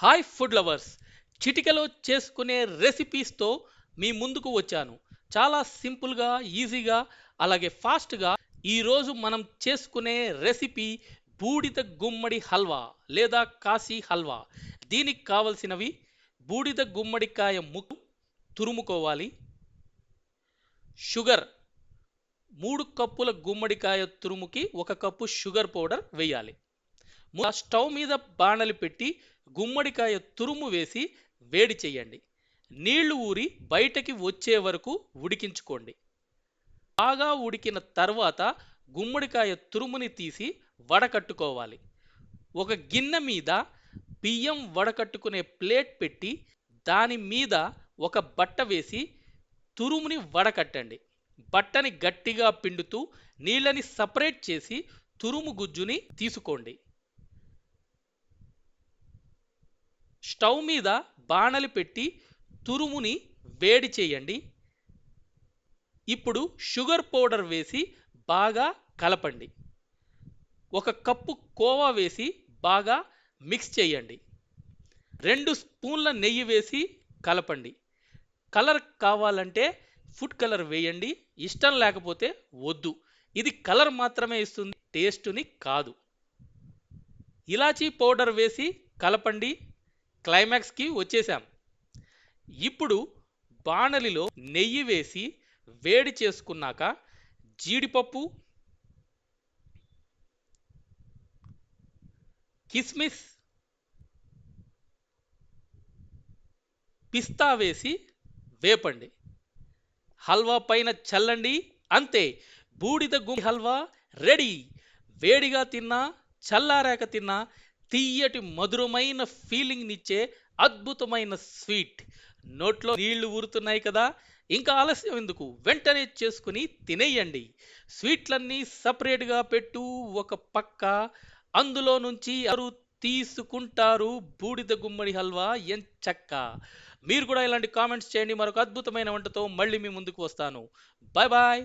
Hi food lovers, చిటికెలో చేసుకునే రెసిపీస్తో మీ ముందుకు వచ్చాను. చాలా సింపుల్గా, ఈజీగా, అలాగే ఫాస్ట్గా ఈరోజు మనం చేసుకునే రెసిపీ బూడిద గుమ్మడి హల్వా లేదా కాశీ హల్వా. దీనికి కావలసినవి: బూడిద గుమ్మడికాయ ముక్కు తురుముకోవాలి, షుగర్ 3 కప్పుల గుమ్మడికాయ తురుముకి 1 కప్పు షుగర్ పౌడర్ వేయాలి. స్టవ్ మీద బాణలి పెట్టి గుమ్మడికాయ తురుము వేసి వేడి చేయండి. నీళ్లు ఊరి బయటకి వచ్చే వరకు ఉడికించుకోండి. బాగా ఉడికిన తర్వాత గుమ్మడికాయ తురుముని తీసి వడకట్టుకోవాలి. ఒక గిన్నె మీద బియ్యం వడకట్టుకునే ప్లేట్ పెట్టి దాని మీద ఒక బట్ట వేసి తురుముని వడకట్టండి. బట్టని గట్టిగా పిండుతూ నీళ్ళని సపరేట్ చేసి తురుము గుజ్జుని తీసుకోండి. స్టవ్ మీద బాణలి పెట్టి తురుముని వేడి చేయండి. ఇప్పుడు షుగర్ పౌడర్ వేసి బాగా కలపండి. 1 కప్పు కోవా వేసి బాగా మిక్స్ చేయండి. 2 స్పూన్ల నెయ్యి వేసి కలపండి. కలర్ కావాలంటే ఫుడ్ కలర్ వేయండి, ఇష్టం లేకపోతే వద్దు. ఇది కలర్ మాత్రమే ఇస్తుంది, టేస్ట్ని కాదు. ఇలాచీ పౌడర్ వేసి కలపండి. క్లైమాక్స్కి వచ్చేసాం. ఇప్పుడు బాణలిలో నెయ్యి వేసి వేడి చేసుకున్నాక జీడిపప్పు, కిస్మిస్, పిస్తా వేసి వేపండి. హల్వా పైన చల్లండి. అంతే, బూడిద గుమ్మడి హల్వా రెడీ. వేడిగా తిన్నా, చల్లారాక తిన్నా తీయటి మధురమైన ఫీలింగ్నిచ్చే అద్భుతమైన స్వీట్. నోట్లో నీళ్లు ఊరుతున్నాయి కదా, ఇంకా ఆలస్యం ఎందుకు? వెంటనే చేసుకుని తినేయండి. స్వీట్లన్నీ సపరేట్గా పెట్టు ఒక పక్క. అందులో నుంచి ఎవరు తీసుకుంటారు బూడిద గుమ్మడి హల్వా ఎంచక్క. మీరు కూడా ఇలాంటి కామెంట్స్ చేయండి. మరొక అద్భుతమైన వంటతో మళ్ళీ మీ ముందుకు వస్తాను. Bye bye.